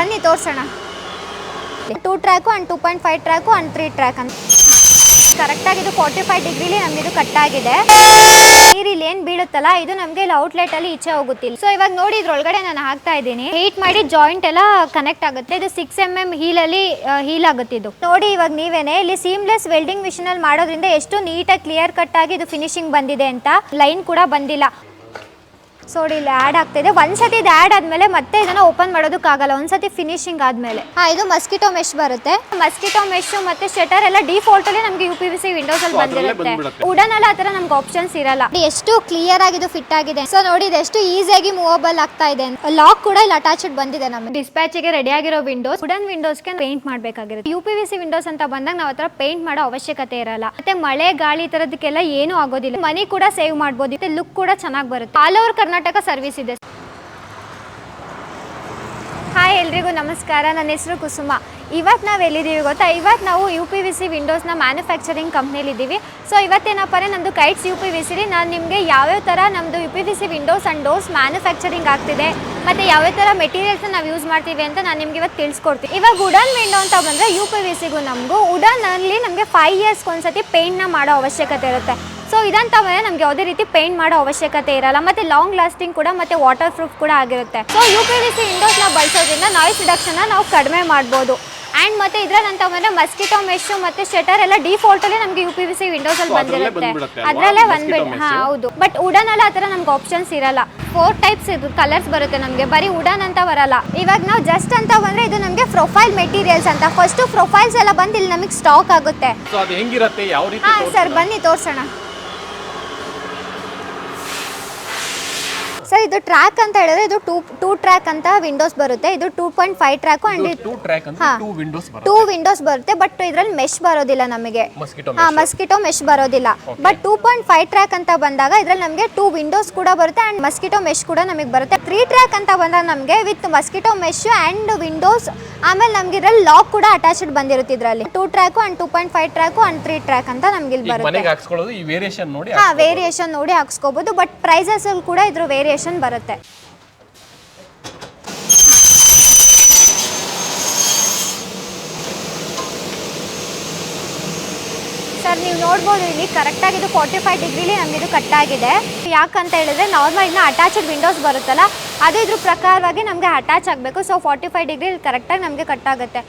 ಬನ್ನಿ ತೋರ್ಸೋಣ. 2 track and 2.5 track and 3 track ಅಂತ ಕರೆಕ್ಟಾಗಿ ಇದು 45 ಡಿಗ್ರಿಲಿ ನಮಗಿದು ಕಟ್ ಆಗಿದೆ. ನೀರು ಇಲ್ಲಿ ಏನು ಬೀಳುತ್ತಲ್ಲ ಇದು ನಮಗೆ ಇಲ್ಲಿ ಔಟ್ಲೆಟ್ ಅಲ್ಲಿ ಈಚೆ ಹೋಗುತ್ತಿಲ್ಲ. ಸೊ ಇವಾಗ ನೋಡಿ ಇದ್ರೊಳಗಡೆ ನಾನು ಹಾಕ್ತಾ ಇದ್ದೀನಿ. ಹೀಟ್ ಮಾಡಿ ಜಾಯಿಂಟ್ ಎಲ್ಲ ಕನೆಕ್ಟ್ ಆಗುತ್ತೆ. ಇದು 6 mm ಹೀಲಲ್ಲಿ ಹೀಲ್ ಆಗುತ್ತೆ. ಇದು ನೋಡಿ ಇವಾಗ ನೀವೇನೆ ಇಲ್ಲಿ ಸೀಮ್ಲೆಸ್ ವೆಲ್ಡಿಂಗ್ ಮಿಷಿನ್ ಅಲ್ಲಿ ಮಾಡೋದ್ರಿಂದ ಎಷ್ಟು ನೀಟಾಗಿ ಕ್ಲಿಯರ್ ಕಟ್ ಆಗಿ ಇದು ಫಿನಿಶಿಂಗ್ ಬಂದಿದೆ ಅಂತ. ಲೈನ್ ಕೂಡ ಬಂದಿಲ್ಲ. ಸೊ ಇಲ್ಲಿ ಆ್ಯಡ್ ಆಗ್ತಿದೆ. ಒಂದ್ಸತಿ ಇದು ಆ್ಯಡ್ ಆದಮೇಲೆ ಮತ್ತೆ ಇದನ್ನು ಓಪನ್ ಮಾಡೋದಕ್ಕಾಗಲ್ಲ, ಒಂದ್ಸತಿ ಫಿನಿಶಿಂಗ್ ಆದಮೇಲೆ. ಇದು ಮಸ್ಕಿಟೋ ಮೆಶ್ ಬರುತ್ತೆ. ಮಸ್ಕಿಟೋ ಮೆಶ್ ಮತ್ತೆ ಶಟರ್ ಎಲ್ಲ ಡಿಫಾಲ್ಟ್ ಅಲ್ಲಿ ನಮಗೆ UPVC ವಿಂಡೋಸ್ ಅಲ್ಲಿ ಬಂದಿರುತ್ತೆ. ವುಡನ್ ಅಲ್ಲಿ ಆ ಥರ ನಮ್ಗೆ ಆಪ್ಷನ್ಸ್ ಇರಲ್ಲ. ಎಷ್ಟು ಕ್ಲಿಯರ್ ಆಗಿ ಇದು ಫಿಟ್ ಆಗಿದೆ. ಸೊ ನೋಡಿ ಇದು ಎಷ್ಟು ಈಸಿಯಾಗಿ ಮೂವಬಲ್ ಆಗ್ತಾ ಇದೆ. ಲಾಕ್ ಕೂಡ ಇಲ್ಲಿ ಅಟ್ಯಾಚ್ಡ್ ಬಂದಿದೆ. ನಮಗೆ ಡಿಸ್ಪ್ಯಾಚಿಗೆ ರೆಡಿ ಆಗಿರೋ ವಿಂಡೋಸ್ ವುಡನ್ ವಿಂಡೋಸ್ಗೆ ಪೇಂಟ್ ಮಾಡಬೇಕಾಗಿರುತ್ತೆ. UPVC ವಿಂಡೋಸ್ ಅಂತ ಬಂದಾಗ ನಾವು ಆ ಥರ ಪೇಂಟ್ ಮಾಡೋ ಅವಶ್ಯಕತೆ ಇರಲ್ಲ. ಮತ್ತೆ ಮಳೆ ಗಾಳಿ ತರದಕ್ಕೆಲ್ಲ ಏನೂ ಆಗೋದಿಲ್ಲ. ಮನಿ ಕೂಡ ಸೇವ್ ಮಾಡ್ಬೋದು. ಮತ್ತೆ ಲುಕ್ ಕೂಡ ಚೆನ್ನಾಗಿ ಬರುತ್ತೆ. ಆಲ್ ಓವರ್ ಕರ್ನಾಟಕ ಸರ್ವಿಸ್ ಇದೆ. ಹಾಯ್ ಎಲ್ರಿಗೂ ನಮಸ್ಕಾರ. ನನ್ನ ಹೆಸರು ಕುಸುಮ. ಇವತ್ತು ನಾವು ಎಲ್ಲಿದ್ದೀವಿ ಗೊತ್ತಾ? ಇವತ್ತು ನಾವು UPVC ವಿಂಡೋಸ್ನ ಮ್ಯಾನುಫ್ಯಾಕ್ಚರಿಂಗ್ ಕಂಪ್ನಿಲಿ ಇದ್ದೀವಿ. ಸೊ ಇವತ್ತೇನಪ್ಪ ಅಂದರೆ ನಮ್ಮದು ಕೈಟ್ಸ್ UPVCಲಿ ನಾನು ನಿಮಗೆ ಯಾವ್ಯಾವ ಥರ ನಮ್ಮದು UPVC Windows and doors manufacturing ಆಗ್ತಿದೆ ಮತ್ತು ಯಾವ್ಯಾವ ಥರ ಮೆಟೀರಿಯಲ್ಸ್ನ ನಾವು ಯೂಸ್ ಮಾಡ್ತೀವಿ ಅಂತ ನಾನು ನಿಮ್ಗೆ ಇವತ್ತು ತಿಳಿಸ್ಕೊಡ್ತೀನಿ. ಇವಾಗ ವುಡನ್ ವಿಂಡೋ ಅಂತ ಬಂದರೆ UPVCಗೂ ನಮಗೂ ವುಡನಲ್ಲಿ ನಮಗೆ 5 ಇಯರ್ಸ್ಗೆ ಒಂದ್ಸತಿ ಪೇಂಟ್ನ ಮಾಡೋ ಅವಶ್ಯಕತೆ ಇರುತ್ತೆ. ಸೊ ಇದಂತ ನಮ್ಗೆ ಯಾವುದೇ ರೀತಿ ಪೇಂಟ್ ಮಾಡೋ ಅವಶ್ಯಕತೆ ಇರಲ್ಲ. ಮತ್ತೆ ಲಾಂಗ್ ಲಾಸ್ಟಿಂಗ್ ಕೂಡ ಮತ್ತೆ ವಾಟರ್ ಪ್ರೂಫ್ ಕೂಡ ಆಗಿರುತ್ತೆ. ಸೊ UPVC ವಿಂಡೋಸ್ನ ಬಳಸೋದ್ರಿಂದ ನಾಯ್ಸ್ ರಿಡಕ್ಷನ್ನ ನಾವು ಕಡಿಮೆ ಮಾಡ್ಬೋದು. ಆ್ಯಂಡ್ ಮತ್ತೆ ಇದ್ರಲ್ಲಂತ ಬಂದರೆ ಮಸ್ಕಿಟೋ ಮೆಶು ಮತ್ತು ಶಟರ್ ಎಲ್ಲ ಡಿಫಾಲ್ಟಲ್ಲಿ ನಮಗೆ UPVC ವಿಂಡೋಸ್ ಅಲ್ಲಿ ಬಂದಿರುತ್ತೆ. ಅದರಲ್ಲೇ ಬಂದ್ಬಿಟ್ಟು ಹೌದು. ಬಟ್ ವುಡನ್ ಅಲ್ಲಿ ಆ ಥರ ನಮ್ಗೆ ಆಪ್ಷನ್ಸ್ ಇರಲ್ಲ. 4 ಟೈಪ್ಸ್ ಇದು ಕಲರ್ಸ್ ಬರುತ್ತೆ ನಮಗೆ, ಬರೀ ವುಡನ್ ಅಂತ ಬರಲ್ಲ. ಇವಾಗ ನಾವು ಜಸ್ಟ್ ಅಂತ ಬಂದರೆ ಇದು ನಮಗೆ ಪ್ರೊಫೈಲ್ ಮೆಟೀರಿಯಲ್ಸ್ ಅಂತ. ಫಸ್ಟ್ ಪ್ರೊಫೈಲ್ಸ್ ಎಲ್ಲ ಬಂದು ಇಲ್ಲಿ ನಮಗೆ ಸ್ಟಾಕ್ ಆಗುತ್ತೆ. ಸರ್ ಬನ್ನಿ ತೋರಿಸೋಣ. ಸರ್ ಇದು ಟ್ರ್ಯಾಕ್ ಅಂತ ಹೇಳಿದ್ರೆ ಇದು 2 ಟ್ರ್ಯಾಕ್ ಅಂತ ವಿಂಡೋಸ್ ಬರುತ್ತೆ. ಇದು 2.5 ಟ್ರ್ಯಾಕ್ ಅಂಡ್ 2 ವಿಂಡೋಸ್ ಬರುತ್ತೆ. ಬಟ್ ಇದರಲ್ಲಿ ಮೆಶ್ ಬರೋದಿಲ್ಲ ನಮಗೆ. ಮಸ್ಕಿಟೋ ಮೆಶ್ ಬರೋದಿಲ್ಲ. ಬಟ್ 2.5 ಟ್ರ್ಯಾಕ್ ಅಂತ ಬಂದಾಗ ಇದರಲ್ಲಿ ನಮಗೆ 2 ವಿಂಡೋಸ್ ಕೂಡ ಬರುತ್ತೆ ಅಂಡ್ ಮಸ್ಕಿಟೋ ಮೆಶ್ ಕೂಡ ನಮಗೆ ಬರುತ್ತೆ. 3 ಟ್ರ್ಯಾಕ್ ಅಂತ ಬಂದಾಗ ನಮಗೆ with mosquito mesh and Windows, ಆಮೇಲೆ ನಮ್ಗೆ ಇದರಲ್ಲಿ ಲಾಕ್ ಕೂಡ ಅಟ್ಯಾಚ್ಡ್ ಬಂದಿರುತ್ತೆ. ಇದರಲ್ಲಿ 2 track and 2.5 track and 3 track ಅಂತ ನಮ್ಗೆ ಇಲ್ಲಿ ಬರುತ್ತೆ. ವೇರಿಯೇಷನ್ ನೋಡಿ ಹಾಕ್ಸ್ಕೋಬಹುದು. ಬಟ್ ಪ್ರೈಸಸ್ ಕೂಡ ಇದ್ರ ವೇರಿಯೇಷನ್ ಬರುತ್ತೆ. ಸರ್ ನೀವು ನೋಡ್ಬೋದು ಇಲ್ಲಿ ಕರೆಕ್ಟಾಗಿ ಇದು 45 ಡಿಗ್ರಿಲಿ ನಮಗಿದು ಕಟ್ ಆಗಿದೆ. ಯಾಕಂತ ಹೇಳಿದ್ರೆ ನಾರ್ಮಲ್ ಇನ್ನು ಅಟ್ಯಾಚ್ಡ್ ವಿಂಡೋಸ್ ಬರುತ್ತಲ್ಲ ಅದು ಇದ್ರ ಪ್ರಕಾರವಾಗಿ ನಮಗೆ ಅಟ್ಯಾಚ್ ಆಗಬೇಕು. ಸೊ 45 ಡಿಗ್ರಿ ಕರೆಕ್ಟಾಗಿ ನಮಗೆ ಕಟ್ ಆಗುತ್ತೆ.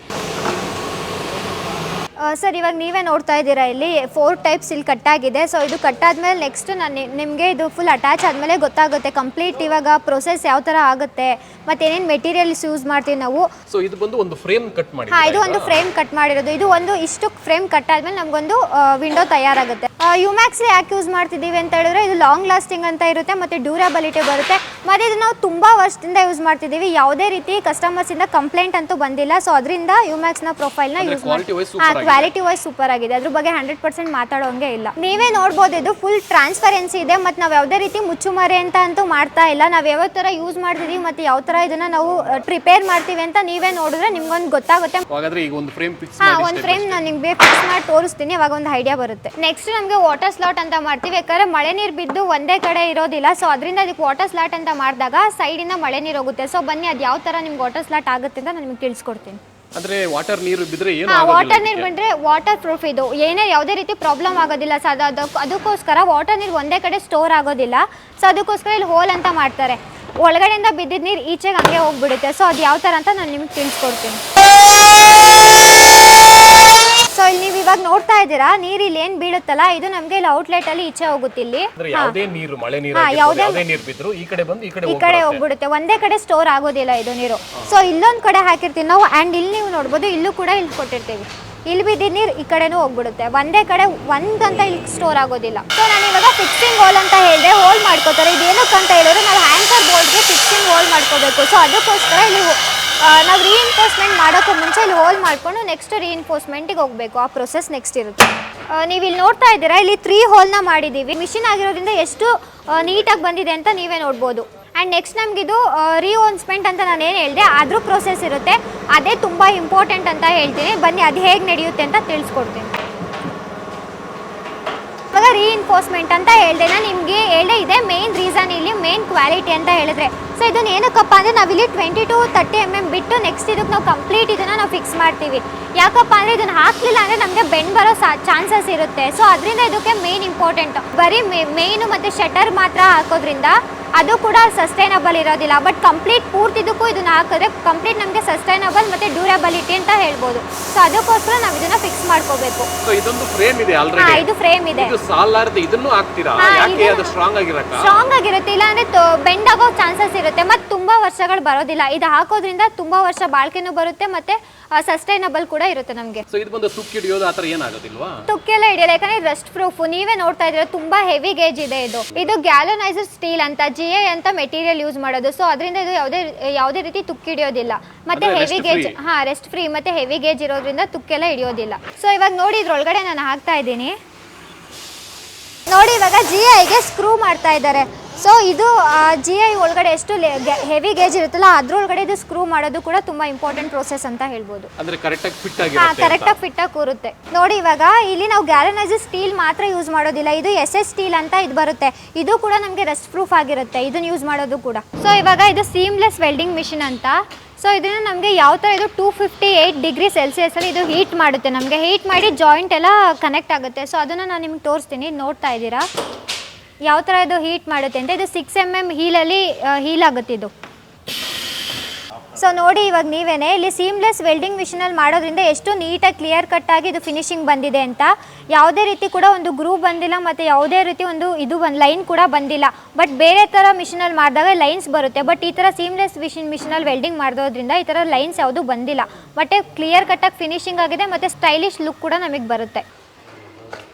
ಸರ್ ಇವಾಗ ನೀವೇ ನೋಡ್ತಾ ಇದ್ದೀರಾ ಇಲ್ಲಿ 4 ಟೈಪ್ಸ್ ಇಲ್ಲಿ ಕಟ್ ಆಗಿದೆ. ಸೊ ಇದು ಕಟ್ ಆದಮೇಲೆ ನೆಕ್ಸ್ಟ್ ನಾನು ನಿಮಗೆ ಇದು ಫುಲ್ ಅಟ್ಯಾಚ್ ಆದಮೇಲೆ ಗೊತ್ತಾಗುತ್ತೆ ಕಂಪ್ಲೀಟ್ ಇವಾಗ ಪ್ರೊಸೆಸ್ ಯಾವ ಥರ ಆಗುತ್ತೆ ಮತ್ತು ಏನೇನು ಮೆಟೀರಿಯಲ್ಸ್ ಯೂಸ್ ಮಾಡ್ತೀವಿ ನಾವು. ಸೊ ಇದು ಬಂದು ಒಂದು ಫ್ರೇಮ್ ಕಟ್ ಮಾಡಿ. ಇದು ಒಂದು ಫ್ರೇಮ್ ಕಟ್ ಮಾಡಿರೋದು. ಇದು ಒಂದು ಇಷ್ಟು ಫ್ರೇಮ್ ಕಟ್ ಆದಮೇಲೆ ನಮಗೊಂದು ವಿಂಡೋ ತಯಾರಾಗುತ್ತೆ. ಯುಮ್ಯಾಕ್ಸ್ ಯಾಕೆ ಯೂಸ್ ಮಾಡ್ತಿದ್ದೀವಿ ಅಂತ ಹೇಳಿದ್ರೆ ಇದು ಲಾಂಗ್ ಲಾಸ್ಟಿಂಗ್ ಅಂತ ಇರುತ್ತೆ ಮತ್ತು ಡ್ಯೂರಬಿಲಿಟಿ ಬರುತ್ತೆ. ಮತ್ತು ಇದು ನಾವು ತುಂಬ ವರ್ಷದಿಂದ ಯೂಸ್ ಮಾಡ್ತಿದ್ದೀವಿ. ಯಾವುದೇ ರೀತಿ ಕಸ್ಟಮರ್ಸಿಂದ ಕಂಪ್ಲೇಂಟ್ ಅಂತೂ ಬಂದಿಲ್ಲ. ಸೊ ಅದರಿಂದ ಯುಮ್ಯಾಕ್ಸ್ನ ಪ್ರೊಫೈಲ್ನ ಯೂಸ್ ಮಾಡಿ ಕ್ವಾಲಿಟಿ ವೈಸ್ ಸೂಪರ್ ಆಗಿದೆ. ಅದ್ರ ಬಗ್ಗೆ 100% ಮಾತಾಡೋಂಗೆ ಇಲ್ಲ. ನೀವೇ ನೋಡ್ಬೋದು ಇದು ಫುಲ್ ಟ್ರಾನ್ಸ್ಪರೆನ್ಸಿ ಇದೆ. ಮತ್ತು ನಾವು ಯಾವುದೇ ರೀತಿ ಮುಚ್ಚುಮರೆ ಅಂತ ಅಂತೂ ಮಾಡ್ತಾ ಇಲ್ಲ. ನಾವು ಯಾವ ಥರ ಯೂಸ್ ಮಾಡ್ತಿದ್ದೀವಿ ಮತ್ತು ಯಾವ ಥರ ಇದನ್ನ ನಾವು ಪ್ರಿಪೇರ್ ಮಾಡ್ತೀವಿ ಅಂತ ನೀವೇ ನೋಡಿದ್ರೆ ನಿಮ್ಗೊಂದು ಗೊತ್ತಾಗುತ್ತೆ. ಒಂದು ಫ್ರೇಮ್ ನಾನು ನಿಮಗೆ ಫಿಕ್ಸ್ ಮಾಡಿ ತೋರಿಸ್ತೀನಿ, ಅವಾಗ ಒಂದು ಐಡಿಯಾ ಬರುತ್ತೆ. ನೆಕ್ಸ್ಟ್ ನಮಗೆ ವಾಟರ್ ಸ್ಲಾಟ್ ಅಂತ ಮಾಡ್ತೀವಿ. ಯಾಕಂದ್ರೆ ಮಳೆ ನೀರು ಬಿದ್ದು ಒಂದೇ ಕಡೆ ಇರೋದಿಲ್ಲ. ಸೊ ಅದರಿಂದ ಅದಕ್ಕೆ ವಾಟರ್ ಸ್ಲಾಟ್ ಅಂತ ಮಾಡಿದಾಗ ಸೈಡಿಂದ ಮಳೆ ನೀರು ಹೋಗುತ್ತೆ. ಸೊ ಬನ್ನಿ ಅದು ಯಾವ ಥರ ನಿಮ್ಗೆ ವಾಟರ್ ಸ್ಲಾಟ್ ಆಗುತ್ತೆ ಅಂತ ನಾನು ನಿಮ್ಗೆ ತಿಳಿಸ್ಕೊಡ್ತೀನಿ. ಅಂದ್ರೆ ವಾಟರ್ ನೀರು ಬಿದ್ರೆ ವಾಟರ್ ನೀರು ಬಂದ್ರೆ ವಾಟರ್ ಪ್ರೂಫ್ ಇದು, ಏನೇ ಯಾವುದೇ ರೀತಿ ಪ್ರಾಬ್ಲಮ್ ಆಗೋದಿಲ್ಲ. ಸೊ ಅದಕ್ಕೋಸ್ಕರ ವಾಟರ್ ನೀರು ಒಂದೇ ಕಡೆ ಸ್ಟೋರ್ ಆಗೋದಿಲ್ಲ. ಸೊ ಅದಕ್ಕೋಸ್ಕರ ಇಲ್ಲಿ ಹೋಲ್ ಅಂತ ಮಾಡ್ತಾರೆ. ಒಳಗಡೆಯಿಂದ ಬಿದ್ದಿದ್ದ ನೀರು ಈಚೆಗೆ ಹಂಗೆ ಹೋಗ್ಬಿಡುತ್ತೆ. ಸೊ ಅದು ಯಾವ ಥರ ಅಂತ ನಾನು ನಿಮ್ಗೆ ತಿಳಿಸ್ಕೊಡ್ತೀನಿ. ಸೊ ಇಲ್ಲಿ ನೀವು ಇವಾಗ ನೋಡ್ತಾ ಇದ್ದೀರಾ ನೀರು ಇಲ್ಲಿ ಏನು ಬೀಳುತ್ತಲ್ಲ ಇದು ನಮಗೆ ಇಲ್ಲಿ ಔಟ್ಲೆಟ್ ಅಲ್ಲಿ ಈಚೆ ಹೋಗುತ್ತೆ. ಇಲ್ಲಿ ಯಾವುದೇ ನೀರು ಮಳೆ ನೀರು ಯಾವುದೇ ನೀರು ಬಿದ್ರು ಈ ಕಡೆ ಬಂದು ಈ ಕಡೆ ಹೋಗ್ಬಿಡುತ್ತೆ. ಒಂದೇ ಕಡೆ ಸ್ಟೋರ್ ಆಗೋದಿಲ್ಲ ಇದು ನೀರು. ಸೊ ಇಲ್ಲೊಂದು ಕಡೆ ಹಾಕಿರ್ತೀವಿ ನಾವು. ಆ್ಯಂಡ್ ಇಲ್ಲಿ ನೀವು ನೋಡ್ಬೋದು ಇಲ್ಲೂ ಕೂಡ ಇಲ್ಲಿ ಕೊಟ್ಟಿರ್ತೀವಿ. ಇಲ್ಲಿ ಬಿದ್ದಿದ್ದ ನೀರು ಈ ಕಡೆನೂ ಹೋಗ್ಬಿಡುತ್ತೆ. ಒಂದೇ ಕಡೆ ಒಂದಂತ ಇಲ್ಲಿ ಸ್ಟೋರ್ ಆಗೋದಿಲ್ಲ. ಸೊ ನಾನು ಇವಾಗ ಫಿಕ್ಸಿಂಗ್ ಹೋಲ್ ಅಂತ ಹೇಳಿದೆ, ಹೋಲ್ ಮಾಡ್ಕೋತಾರೆ. ಇದೇನಕ್ಕೆ ಅಂತ ಹೇಳಿದ್ರೆ ನಾವು ಹ್ಯಾಂಕರ್ ಬೋಲ್ಡ್ಗೆ ಫಿಕ್ಸಿಂಗ್ ಹೋಲ್ ಮಾಡ್ಕೋಬೇಕು. ಸೊ ಅದಕ್ಕೋಸ್ಕರ ಇಲ್ಲಿ ನಾವು ರೀಇನ್ಫೋರ್ಸ್ಮೆಂಟ್ ಮಾಡೋಕ್ಕೂ ಮುಂಚೆ ಇಲ್ಲಿ ಹೋಲ್ ಮಾಡಿಕೊಂಡು ನೆಕ್ಸ್ಟ್ ರೀಇನ್ಫೋರ್ಸ್ಮೆಂಟಿಗೆ ಹೋಗಬೇಕು. ಆ ಪ್ರೊಸೆಸ್ ನೆಕ್ಸ್ಟ್ ಇರುತ್ತೆ. ನೀವು ಇಲ್ಲಿ ನೋಡ್ತಾ ಇದ್ದೀರಾ ಇಲ್ಲಿ 3 ಹೋಲ್ನ ಮಾಡಿದ್ದೀವಿ. ಮಿಷಿನ್ ಆಗಿರೋದ್ರಿಂದ ಎಷ್ಟು ನೀಟಾಗಿ ಬಂದಿದೆ ಅಂತ ನೀವೇ ನೋಡ್ಬೋದು. ಆ್ಯಂಡ್ ನೆಕ್ಸ್ಟ್ ನಮಗಿದು ರೀಇನ್ಫೋರ್ಸ್ಮೆಂಟ್ ಅಂತ ನಾನು ಏನು ಹೇಳಿದೆ ಅದ್ರ ಪ್ರೊಸೆಸ್ ಇರುತ್ತೆ. ಅದೇ ತುಂಬ ಇಂಪಾರ್ಟೆಂಟ್ ಅಂತ ಹೇಳ್ತೀನಿ. ಬನ್ನಿ ಅದು ಹೇಗೆ ನಡೆಯುತ್ತೆ ಅಂತ ತಿಳಿಸ್ಕೊಡ್ತೀನಿ. ಇವಾಗ ರೀಇನ್ಫೋರ್ಸ್ಮೆಂಟ್ ಅಂತ ಹೇಳಿದೆ ನಾನು ನಿಮಗೆ ಹೇಳಿದೆ. ಇದೇ ಮೇನ್ ರೀಸನ್ ಇಲ್ಲಿ ಮೇನ್ ಕ್ವಾಲಿಟಿ ಅಂತ ಹೇಳಿದ್ರೆ. ಸೊ ಇದನ್ನ ಏನಕ್ಕಪ್ಪ ಅಂದರೆ ನಾವಿಲ್ಲಿ 20 to 30 mm ಬಿಟ್ಟು ನೆಕ್ಸ್ಟ್ ಇದಕ್ಕೆ ನಾವು ಕಂಪ್ಲೀಟ್ ಇದನ್ನು ನಾವು ಫಿಕ್ಸ್ ಮಾಡ್ತೀವಿ. ಯಾಕಪ್ಪ ಅಂದರೆ ಇದನ್ನು ಹಾಕಲಿಲ್ಲ ಅಂದರೆ ನಮಗೆ ಬೆಂಡ್ ಬರೋ ಚಾನ್ಸಸ್ ಇರುತ್ತೆ. ಸೊ ಅದರಿಂದ ಇದಕ್ಕೆ ಮೇನ್ ಇಂಪಾರ್ಟೆಂಟ್. ಬರೀ ಮೇಯ್ನು ಮತ್ತು ಶಟರ್ ಮಾತ್ರ ಹಾಕೋದ್ರಿಂದ ಅದು ಕೂಡ ಸಸ್ಟೈನಬಲ್ ಇರೋದಿಲ್ಲ. ಬಟ್ ಕಂಪ್ಲೀಟ್ ಪೂರ್ತಿದಕ್ಕೂ ಇದನ್ನ ಹಾಕಿದ್ರೆ ಕಂಪ್ಲೀಟ್ ನಮಗೆ ಸಸ್ಟೈನಬಲ್ ಮತ್ತು ಡ್ಯೂರಬಿಲಿಟಿ ಅಂತ ಹೇಳ್ಬೋದು. ಸೊ ಅದಕ್ಕೋಸ್ಕರ ನಾವು ಇದನ್ನ ಫಿಕ್ಸ್ ಮಾಡ್ಕೋಬೇಕು. ಸೊ ಇದೊಂದು ಫ್ರೇಮ್ ಇದೆ ಆಲ್ರೆಡಿ. ಹಾ, ಇದು ಫ್ರೇಮ್ ಇದೆ. ಇದು ಸಾಲಾರದೆ ಇದನ್ನು ಹಾಕ್ತೀರಾ? ಯಾಕೆ ಅದು ಸ್ಟ್ರಾಂಗ್ ಆಗಿರಕ? ಸ್ಟ್ರಾಂಗ್ ಆಗಿರುತ್ತೆ, ಇಲ್ಲ ಅಂದ್ರೆ ಬೆಂಡ್ ಆಗೋ ಚಾನ್ಸಸ್ ಇರುತ್ತೆ ಮತ್ತೆ ತುಂಬಾ ವರ್ಷಗಳು ಬರೋದಿಲ್ಲ. ಇದು ಹಾಕೋದ್ರಿಂದ ತುಂಬಾ ವರ್ಷ ಬಾಳ್ಕೆನೂ ಬರುತ್ತೆ ಮತ್ತೆ ಸಸ್ಟೈನಬಲ್ ಕೂಡ ಇರುತ್ತೆ ನಮಗೆ. ಸೊ ಇದು ಬಂದು ತುಕ್ಕಿ ಹಿಡಿಯೋದು ಆ ಥರ ಏನಾಗೋದಿಲ್ವಾ? ತುಕ್ಕೆಲ್ಲ ಹಿಡಿಯಲ್ಲ, ಯಾಕಂದ್ರೆ ರಸ್ಟ್ ಪ್ರೂಫ್. ನೀವೇ ನೋಡ್ತಾ ಇದ್ದೀರಾ ತುಂಬಾ ಹೆವಿ ಗೇಜ್ ಇದೆ. ಇದು ಗ್ಯಾಲೋನೈಸ್ಡ್ ಸ್ಟೀಲ್ ಅಂತ GI ಅಂತ ಮೆಟೀರಿಯಲ್ ಯೂಸ್ ಮಾಡೋದು. ಸೊ ಅದರಿಂದ ಇದು ಯಾವುದೇ ರೀತಿ ತುಕ್ಕಿ ಹಿಡಿಯೋದಿಲ್ಲ ಮತ್ತೆ ಹೆವಿ ಗೇಜ್. ಹಾ, ರೆಸ್ಟ್ ಫ್ರೀ ಮತ್ತೆ ಹೆವಿ ಗೇಜ್ ಇರೋದ್ರಿಂದ ತುಕ್ಕೆಲ್ಲ ಹಿಡಿಯೋದಿಲ್ಲ. ಸೊ ಇವಾಗ ನೋಡಿ ಇದ್ರೊಳಗಡೆ ನಾನು ಹಾಕ್ತಾ ಇದ್ದೀನಿ ನೋಡಿ. ಇವಾಗ GIಗೆ ಸ್ಕ್ರೂ ಮಾಡ್ತಾ ಇದ್ದಾರೆ. ಸೊ ಇದು GI ಒಳಗಡೆ ಎಷ್ಟು ಹೆವಿ ಗೇಜ್ ಇರುತ್ತಲ್ಲ ಅದ್ರೊಳಗಡೆ ಇದು ಸ್ಕ್ರೂ ಮಾಡೋದು ಕೂಡ ತುಂಬಾ ಇಂಪಾರ್ಟೆಂಟ್ ಪ್ರೋಸೆಸ್ ಅಂತ ಹೇಳ್ಬೋದು. ಅಂದ್ರೆ ಕರೆಕ್ಟಾಗಿ ಫಿಟ್ ಆಗಿರುತ್ತೆ. ಕರೆಕ್ಟಾಗಿ ಫಿಟ್ ಆಗಿ ಕೂರುತ್ತೆ ನೋಡಿ. ಇವಾಗ ಇಲ್ಲಿ ನಾವು ಗ್ಯಾಲನೈಸ್ಡ್ ಸ್ಟೀಲ್ ಮಾತ್ರ ಯೂಸ್ ಮಾಡೋದಿಲ್ಲ. ಇದು SS ಸ್ಟೀಲ್ ಅಂತ ಇದು ಬರುತ್ತೆ. ಇದು ಕೂಡ ನಮಗೆ ರಸ್ಟ್ ಪ್ರೂಫ್ ಆಗಿರುತ್ತೆ, ಇದನ್ನ ಯೂಸ್ ಮಾಡೋದು ಕೂಡ. ಸೊ ಇವಾಗ ಇದು ಸೀಮ್ಲೆಸ್ ವೆಲ್ಡಿಂಗ್ ಮಿಷಿನ್ ಅಂತ. ಸೊ ಇದನ್ನ ನಮಗೆ ಯಾವ ಥರ ಇದು 258 ಡಿಗ್ರಿ ಸೆಲ್ಸಿಯಸಲ್ಲಿ ಇದು ಹೀಟ್ ಮಾಡುತ್ತೆ. ನಮಗೆ ಹೀಟ್ ಮಾಡಿ ಜಾಯಿಂಟ್ ಎಲ್ಲ ಕನೆಕ್ಟ್ ಆಗುತ್ತೆ. ಸೊ ಅದನ್ನು ನಾನು ನಿಮ್ಗೆ ತೋರಿಸ್ತೀನಿ, ನೋಡ್ತಾ ಇದ್ದೀರಾ ಯಾವ ಥರ ಇದು ಹೀಟ್ ಮಾಡುತ್ತೆ ಅಂತ. ಇದು 6 mm ಹೀಲಲ್ಲಿ ಹೀಲ್ ಆಗುತ್ತೆ ಇದು. ಸೊ ನೋಡಿ ಇವಾಗ ನೀವೇನೆ ಇಲ್ಲಿ ಸೀಮ್ಲೆಸ್ ವೆಲ್ಡಿಂಗ್ ಮಿಷಿನಲ್ಲಿ ಮಾಡೋದ್ರಿಂದ ಎಷ್ಟು ನೀಟಾಗಿ ಕ್ಲಿಯರ್ ಕಟ್ ಆಗಿ ಇದು ಫಿನಿಶಿಂಗ್ ಬಂದಿದೆ ಅಂತ. ಯಾವುದೇ ರೀತಿ ಕೂಡ ಒಂದು ಗ್ರೂ ಬಂದಿಲ್ಲ ಮತ್ತು ಯಾವುದೇ ರೀತಿ ಒಂದು ಲೈನ್ ಕೂಡ ಬಂದಿಲ್ಲ. ಬಟ್ ಬೇರೆ ಥರ ಮಿಷಿನಲ್ಲಿ ಮಾಡಿದಾಗ ಲೈನ್ಸ್ ಬರುತ್ತೆ. ಬಟ್ ಈ ಥರ ಸೀಮ್ಲೆಸ್ ಮಿಷಿನಲ್ಲಿ ವೆಲ್ಡಿಂಗ್ ಮಾಡೋದ್ರಿಂದ ಈ ಥರ ಲೈನ್ಸ್ ಯಾವುದೂ ಬಂದಿಲ್ಲ. ಮತ್ತು ಕ್ಲಿಯರ್ ಕಟ್ಟಾಗಿ ಫಿನಿಶಿಂಗ್ ಆಗಿದೆ ಮತ್ತು ಸ್ಟೈಲಿಶ್ ಲುಕ್ ಕೂಡ ನಮಗೆ ಬರುತ್ತೆ.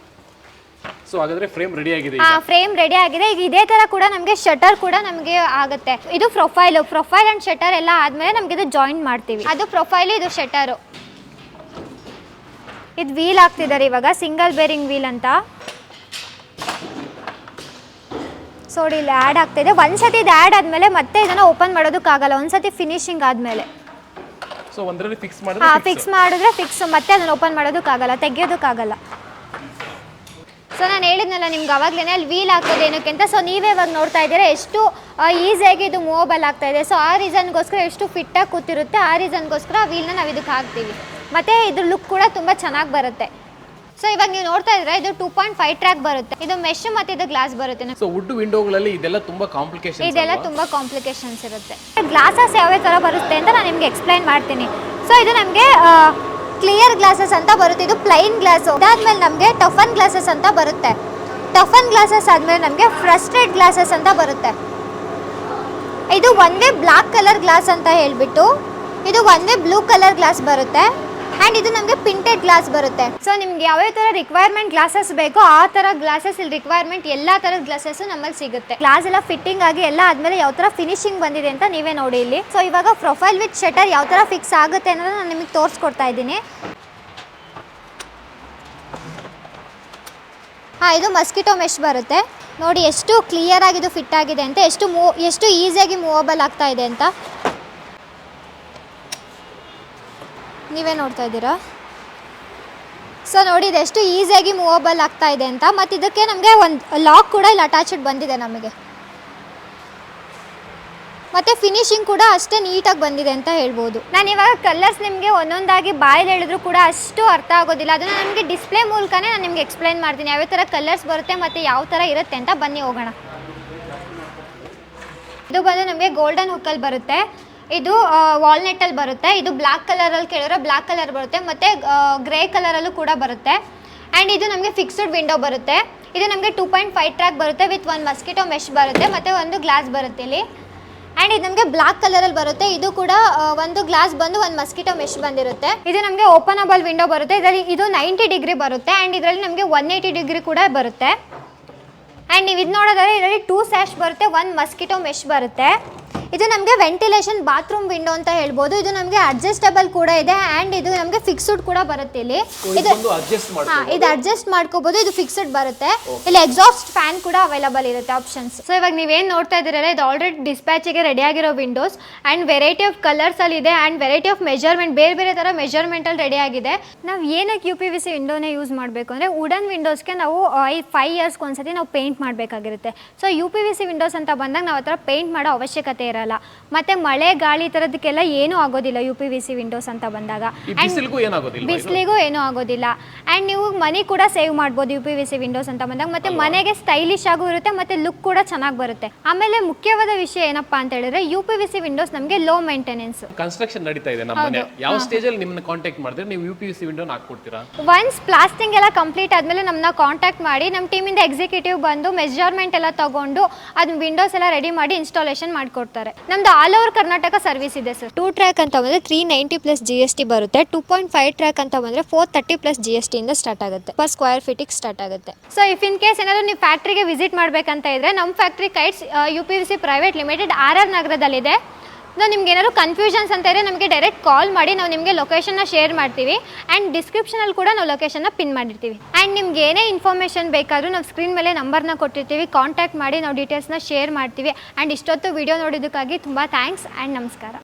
ಸೊ ಹಾಗಾದ್ರೆ ಫ್ರೇಮ್ ರೆಡಿ ಆಗಿದೆ. ಫ್ರೇಮ್ ರೆಡಿ ಆಗಿದೆ. ಈಗ ಇದೇ ತರ ಕೂಡ ನಮಗೆ ಶಟರ್ ಕೂಡ ನಮಗೆ ಆಗುತ್ತೆ. ಇದು ಪ್ರೊಫೈಲ್ ಅಂಡ್ ಶಟರ್ ಎಲ್ಲ ಆದ್ಮೇಲೆ ನಮ್ಗೆ ಇದು ಜಾಯಿನ್ ಮಾಡ್ತೀವಿ. ಅದು ಪ್ರೊಫೈಲ್, ಇದು ಶಟರ್. ಇದು ವೀಲ್ ಹಾಕ್ತಿದ್ದಾರೆ ಇವಾಗ, ಸಿಂಗಲ್ ಬೇರಿಂಗ್ ವೀಲ್ ಅಂತ. ಸೊ ಇಲ್ಲಿ ಆ್ಯಡ್ ಆಗ್ತಿದೆ. ಒಂದ್ಸತಿ ಇದು ಆ್ಯಡ್ ಆದ್ಮೇಲೆ ಮತ್ತೆ ಇದನ್ನ ಓಪನ್ ಮಾಡೋದಕ್ಕಾಗಲ್ಲ, ಒಂದ್ಸತಿ ಫಿನಿಶಿಂಗ್ ಆದ್ಮೇಲೆ. ಸೊ ಒಂದರಲ್ಲಿ ಫಿಕ್ಸ್ ಮಾಡಿದ್ರೆ ಫಿಕ್ಸ್, ಮತ್ತೆ ಅದನ್ನ ಓಪನ್ ಮಾಡೋದಕ್ಕಾಗಲ್ಲ, ತೆಗಿಯೋದಕ್ಕಾಗಲ್ಲ. ಸೊ ನಾನು ಹೇಳಿದ್ನಲ್ಲ ನಿಮ್ಗೆ ಅವಾಗಲೇ ಅಲ್ಲಿ ವೀಲ್ ಹಾಕೋದು ಏನಕ್ಕೆ ಅಂತ. ಸೊ ನೀವೇ ಇವಾಗ ನೋಡ್ತಾ ಇದ್ದೀರಾ ಎಷ್ಟು ಈಸಿಯಾಗಿ ಇದು ಮೂವಬಲ್ ಆಗ್ತಾ ಇದೆ. ಸೊ ಆ ರೀಸನ್ಗೋಸ್ಕರ ಎಷ್ಟು ಫಿಟ್ಟಾಗಿ ಕೂತಿರುತ್ತೆ, ಆ ರೀಸನ್ಗೋಸ್ಕರ ಆ ವೀಲ್ನ ನಾವು ಇದಕ್ಕೆ ಹಾಕ್ತೀವಿ. ಮತ್ತು ಇದ್ರ ಲುಕ್ ಕೂಡ ತುಂಬ ಚೆನ್ನಾಗಿ ಬರುತ್ತೆ. ಸೊ ಇವಾಗ ನೀವು ನೋಡ್ತಾ ಇದ್ರೆ ಇದು 2.5 ಟ್ರ್ಯಾಕ್ ಬರುತ್ತೆ. ಇದು ಮೆಶ್ ಮತ್ತು ಇದು ಗ್ಲಾಸ್ ಬರುತ್ತೆ. ಸೊ ವುಡ್ ವಿಂಡೋಗಳಲ್ಲಿ ಇದೆಲ್ಲ ತುಂಬ ಕಾಂಪ್ಲಿಕೇಶನ್ಸ್ ಇರುತ್ತೆ. ಗ್ಲಾಸಸ್ ಯಾವ್ಯಾವ ಥರ ಬರುತ್ತೆ ಅಂತ ನಾನು ನಿಮ್ಗೆ ಎಕ್ಸ್ಪ್ಲೈನ್ ಮಾಡ್ತೀನಿ. ಸೊ ಇದು ನಮಗೆ ಕ್ಲಿಯರ್ ಗ್ಲಾಸಸ್ ಅಂತ ಬರುತ್ತೆ. ಇದು ಪ್ಲೈನ್ ಗ್ಲಾಸ್. ಅದಾದ್ಮೇಲೆ ನಮಗೆ ಟಫನ್ ಗ್ಲಾಸಸ್ ಅಂತ ಬರುತ್ತೆ. ಟಫನ್ ಗ್ಲಾಸಸ್ ಆದ್ಮೇಲೆ ನಮಗೆ ಫ್ರಸ್ಟೆಡ್ ಗ್ಲಾಸಸ್ ಅಂತ ಬರುತ್ತೆ. ಇದು ಒಂದೇ ಬ್ಲಾಕ್ ಕಲರ್ ಗ್ಲಾಸ್ ಅಂತ ಹೇಳ್ಬಿಟ್ಟು ಇದು ಒಂದೇ ಬ್ಲೂ ಕಲರ್ ಗ್ಲಾಸ್ ಬರುತ್ತೆ. ಆ್ಯಂಡ್ ಇದು ನಮಗೆ ಪಿಂಟೆಡ್ ಗ್ಲಾಸ್ ಬರುತ್ತೆ. ಸೊ ನಿಮ್ಗೆ ಯಾವ್ಯಾವ ಥರ ರಿಕ್ವೈರ್ಮೆಂಟ್ ಗ್ಲಾಸಸ್ ಬೇಕೋ ಆ ಥರ ಗ್ಲಾಸಸ್ ಇಲ್ಲಿ ರಿಕ್ವೈರ್ಮೆಂಟ್ ಎಲ್ಲ ಥರದ ಗ್ಲಾಸಸ್ ನಮ್ಮಲ್ಲಿ ಸಿಗುತ್ತೆ. ಗ್ಲಾಸ್ ಎಲ್ಲ ಫಿಟ್ಟಿಂಗ್ ಆಗಿ ಎಲ್ಲ ಆದಮೇಲೆ ಯಾವ ಥರ ಫಿನಿಶಿಂಗ್ ಬಂದಿದೆ ಅಂತ ನೀವೇ ನೋಡಿ ಇಲ್ಲಿ. ಸೊ ಇವಾಗ ಪ್ರೊಫೈಲ್ ವಿತ್ ಶಟರ್ ಯಾವ ಥರ ಫಿಕ್ಸ್ ಆಗುತ್ತೆ ಅನ್ನೋದು ನಾನು ನಿಮಗೆ ತೋರಿಸ್ಕೊಡ್ತಾ ಇದ್ದೀನಿ. ಇದು ಮಸ್ಕಿಟೋ ಮೆಶ್ ಬರುತ್ತೆ ನೋಡಿ. ಎಷ್ಟು ಕ್ಲಿಯರ್ ಆಗಿ ಇದು ಫಿಟ್ ಆಗಿದೆ ಅಂತ, ಎಷ್ಟು ಈಸಿಯಾಗಿ ಮೂವಬಲ್ ಆಗ್ತಾ ಇದೆ ಅಂತ ನೀವೇ ನೋಡ್ತಾ ಇದ್ದೀರಾ. ಸೊ ನೋಡಿ ಇದೆಷ್ಟು ಈಸಿಯಾಗಿ ಮೂವಬಲ್ ಆಗ್ತಾ ಇದೆ ಅಂತ. ಮತ್ತು ಇದಕ್ಕೆ ನಮಗೆ ಒಂದು ಲಾಕ್ ಕೂಡ ಇಲ್ಲಿ ಅಟ್ಯಾಚ್ಡ್ ಬಂದಿದೆ ನಮಗೆ. ಮತ್ತು ಫಿನಿಶಿಂಗ್ ಕೂಡ ಅಷ್ಟೇ ನೀಟಾಗಿ ಬಂದಿದೆ ಅಂತ ಹೇಳ್ಬೋದು. ನಾನು ಇವಾಗ ಕಲರ್ಸ್ ನಿಮಗೆ ಒಂದೊಂದಾಗಿ ಬಾಯಲ್ಲಿ ಹೇಳಿದ್ರು ಕೂಡ ಅಷ್ಟು ಅರ್ಥ ಆಗೋದಿಲ್ಲ. ಅದನ್ನು ನಮಗೆ ಡಿಸ್ಪ್ಲೇ ಮೂಲಕನೇ ನಾನು ನಿಮ್ಗೆ ಎಕ್ಸ್ಪ್ಲೈನ್ ಮಾಡ್ತೀನಿ ಯಾವ್ಯಾವ ಥರ ಕಲರ್ಸ್ ಬರುತ್ತೆ ಮತ್ತು ಯಾವ ಥರ ಇರುತ್ತೆ ಅಂತ. ಬನ್ನಿ ಹೋಗೋಣ. ಇದು ಬಂದು ನಮಗೆ ಗೋಲ್ಡನ್ ಹುಕ್ಕಲ್ಲಿ ಬರುತ್ತೆ. ಇದು ವಾಲ್ನೆಟ್ಟಲ್ಲಿ ಬರುತ್ತೆ. ಇದು ಬ್ಲ್ಯಾಕ್ ಕಲರಲ್ಲಿ ಕೇಳಿದ್ರೆ ಬ್ಲ್ಯಾಕ್ ಕಲರ್ ಬರುತ್ತೆ ಮತ್ತು ಗ್ರೇ ಕಲರಲ್ಲೂ ಕೂಡ ಬರುತ್ತೆ. ಆ್ಯಂಡ್ ಇದು ನಮಗೆ ಫಿಕ್ಸ್ಡ್ ವಿಂಡೋ ಬರುತ್ತೆ. ಇದು ನಮಗೆ 2.5 ಟ್ರ್ಯಾಕ್ ಬರುತ್ತೆ ವಿತ್ ಒಂದು ಮಸ್ಕಿಟೋ ಮೆಶ್ ಬರುತ್ತೆ ಮತ್ತು ಒಂದು ಗ್ಲಾಸ್ ಬರುತ್ತೆ ಇಲ್ಲಿ. ಆ್ಯಂಡ್ ಇದು ನಮಗೆ ಬ್ಲ್ಯಾಕ್ ಕಲರಲ್ಲಿ ಬರುತ್ತೆ. ಇದು ಕೂಡ ಒಂದು ಗ್ಲಾಸ್ ಬಂದು ಒಂದು ಮಸ್ಕಿಟೋ ಮೆಶ್ ಬಂದಿರುತ್ತೆ. ಇದು ನಮಗೆ ಓಪನಬಲ್ ವಿಂಡೋ ಬರುತ್ತೆ. ಇದರಲ್ಲಿ ಇದು 90 ಡಿಗ್ರಿ ಬರುತ್ತೆ. ಆ್ಯಂಡ್ ಇದರಲ್ಲಿ ನಮಗೆ 180 ಡಿಗ್ರಿ ಕೂಡ ಬರುತ್ತೆ. ಆ್ಯಂಡ್ ನೀವು ಇದು ನೋಡೋದಾದ್ರೆ ಇದರಲ್ಲಿ 2 ಸ್ಯಾಶ್ ಬರುತ್ತೆ, 1 ಮಸ್ಕಿಟೋ ಮೆಶ್ ಬರುತ್ತೆ. ಇದು ನಮಗೆ ವೆಂಟಿಲೇಷನ್ ಬಾತ್ರೂಮ್ ವಿಂಡೋ ಅಂತ ಹೇಳ್ಬೋದು. ಇದು ನಮಗೆ ಅಡ್ಜಸ್ಟಬಲ್ ಕೂಡ ಇದೆ ಆ್ಯಂಡ್ ಇದು ನಮಗೆ ಫಿಕ್ಸ್ಡ್ ಕೂಡ ಬರುತ್ತೆ ಇಲ್ಲಿ. ಇದು ಅಡ್ಜಸ್ಟ್ ಮಾಡ್ಕೋಬಹುದು. ಇದು ಫಿಕ್ಸ್ಡ್ ಬರುತ್ತೆ. ಇಲ್ಲಿ ಎಕ್ಸಾಸ್ಟ್ ಫ್ಯಾನ್ ಕೂಡ ಅವೈಲಬಲ್ ಇರುತ್ತೆ ಆಪ್ಷನ್ಸ್. ಸೊ ಇವಾಗ ನೀವೇನು ನೋಡ್ತಾ ಇದ್ದೀರಲ್ಲ ಇದು ಆಲ್ರೆಡಿ ಡಿಸ್ಪ್ಯಾಚಿಗೆ ರೆಡಿ ಆಗಿರೋ Windows and variety of colours ಅಲ್ಲಿ ಇದೆ ಆ್ಯಂಡ್ ವೆರೈಟಿ ಆಫ್ ಮೆಜರ್ಮೆಂಟ್ ಬೇರೆ ಬೇರೆ ಥರ ಮೆಜರ್ಮೆಂಟಲ್ಲಿ ರೆಡಿ ಆಗಿದೆ. ನಾವು ಏನಕ್ಕೆ UPVC ವಿಂಡೋನೇ ಯೂಸ್ ಮಾಡಬೇಕು ಅಂದರೆ ವುಡನ್ ವಿಂಡೋಸ್ಗೆ ನಾವು 5 ಇಯರ್ಸ್ಗೆ ಒಂದ್ಸತಿ ನಾವು ಪೇಂಟ್ ಮಾಡಬೇಕಾಗಿರುತ್ತೆ. ಸೊ UPVC ವಿಂಡೋಸ್ ಅಂತ ಬಂದಾಗ ನಾವು ಆ ಥರ ಪೇಂಟ್ ಮಾಡೋ ಅವಶ್ಯಕತೆ ಇರಲ್ಲ. ಬರಲ್ಲ, ಮತ್ತು ಮಳೆ ಗಾಳಿ ಥರದಕ್ಕೆಲ್ಲ ಏನೂ ಆಗೋದಿಲ್ಲ UPVC ವಿಂಡೋಸ್ ಅಂತ ಬಂದಾಗ. ಬಿಸಿಲಿಗೂ ಏನೂ ಆಗೋದಿಲ್ಲ. ಆ್ಯಂಡ್ ನೀವು ಮನಿ ಕೂಡ ಸೇವ್ ಮಾಡ್ಬೋದು UPVC ವಿಂಡೋಸ್ ಅಂತ ಬಂದಾಗ, ಮತ್ತು ಮನೆಗೆ ಸ್ಟೈಲಿಶ್ ಆಗೂ ಇರುತ್ತೆ ಮತ್ತು ಲುಕ್ ಕೂಡ ಚೆನ್ನಾಗಿ ಬರುತ್ತೆ. ಆಮೇಲೆ ಮುಖ್ಯವಾದ ವಿಷಯ ಏನಪ್ಪ ಅಂತ ಹೇಳಿದ್ರೆ UPVC ವಿಂಡೋಸ್ ನಮಗೆ ಲೋ ಮೇಂಟೆನೆನ್ಸ್. ಕನ್ಸ್ಟ್ರಕ್ಷನ್ ನಡೀತಾ ಇದೆ ನಮ್ಮ ಮನೆ, ಯಾವ ಸ್ಟೇಜ್ ಅಲ್ಲಿ ನಿಮ್ಮನ್ನ ಕಾಂಟ್ಯಾಕ್ಟ್ ಮಾಡಿದ್ರೆ ನೀವು UPVC ವಿಂಡೋನ ಹಾಕ್ಕೊಡ್ತೀರಾ? ಒನ್ಸ್ ಪ್ಲಾಸ್ಟಿಂಗ್ ಎಲ್ಲ ಕಂಪ್ಲೀಟ್ ಆದಮೇಲೆ ನಮ್ಮನ್ನ ಕಾಂಟ್ಯಾಕ್ಟ್ ಮಾಡಿ ನಮ್ಮ ಟೀಮಿಂದ ಎಕ್ಸಿಕ್ಯೂಟಿವ್ ಬಂದು ಮೆಜರ್ಮೆಂಟ್ ಎಲ್ಲ ತಗೊಂಡು ಅದನ್ನ ವಿಂಡೋಸ್ ಎಲ್ಲ ರೆಡಿ ಮಾಡಿ ಇನ್ಸ್ಟಾಲೇಷನ್ ಮಾಡಿಕೊಡ್ತಾರೆ. ನಮ್ದು ಆಲ್ ಓವರ್ ಕರ್ನಾಟಕ ಸರ್ವಿಸ್ ಇದೆ ಸರ್. 2 ಟ್ರ್ಯಾಕ್ ಅಂತ ಬಂದರೆ 390 ಪ್ಲಸ್ GST ಬರುತ್ತೆ. 2.5 ಟ್ರ್ಯಾಕ್ ಅಂತ ಬಂದರೆ 430 ಪ್ಲಸ್ GST ಇಂದ ಸ್ಟಾರ್ಟ್ ಆಗುತ್ತೆ. ಪರ್ ಸ್ಕ್ವೇರ್ ಫೀಟಿಗೆ ಸ್ಟಾರ್ಟ್ ಆಗುತ್ತೆ. ಸೊ ಇಫ್ ಇನ್ ಕೇಸ್ ಏನಾದರೂ ನೀವು ಫ್ಯಾಕ್ಟ್ರಿಗೆ ವಿಸಿಟ್ ಮಾಡಬೇಕಂತ ಇದ್ರೆ ನಮ್ಮ factory kites UPVC private limited RR ನಗರದಲ್ಲಿದೆ. ನಾವು ನಿಮ್ಗೆ ಏನಾದ್ರು ಕನ್ಫ್ಯೂಷನ್ಸ್ ಅಂತ ಇದ್ರೆ ನಮಗೆ ಡೈರೆಕ್ಟ್ ಕಾಲ್ ಮಾಡಿ, ನಾವು ನಿಮಗೆ ಲೊಕೇಶನ್ನ ಶೇರ್ ಮಾಡ್ತೀವಿ. ಆ್ಯಂಡ್ ಡಿಸ್ಕ್ರಿಪ್ಷನಲ್ಲಿ ಕೂಡ ನಾವು ಲೊಕೇಶನ್ನ ಪಿನ್ ಮಾಡಿರ್ತೀವಿ. ಆ್ಯಂಡ್ ನಿಮ್ಗೆ ಏನೇ ಇನ್ಫಾರ್ಮೇಷನ್ ಬೇಕಾದರೂ ನಾವು ಸ್ಕ್ರೀನ್ ಮೇಲೆ ನಂಬರ್ನ ಕೊಟ್ಟಿರ್ತೀವಿ, ಕಾಂಟ್ಯಾಕ್ಟ್ ಮಾಡಿ ನಾವು ಡೀಟೇಲ್ಸ್ನ ಶೇರ್ ಮಾಡ್ತೀವಿ. ಆ್ಯಂಡ್ ಇಷ್ಟೊತ್ತು ವಿಡಿಯೋ ನೋಡೋದಕ್ಕಾಗಿ ತುಂಬ ಥ್ಯಾಂಕ್ಸ್ ಆ್ಯಂಡ್ ನಮಸ್ಕಾರ.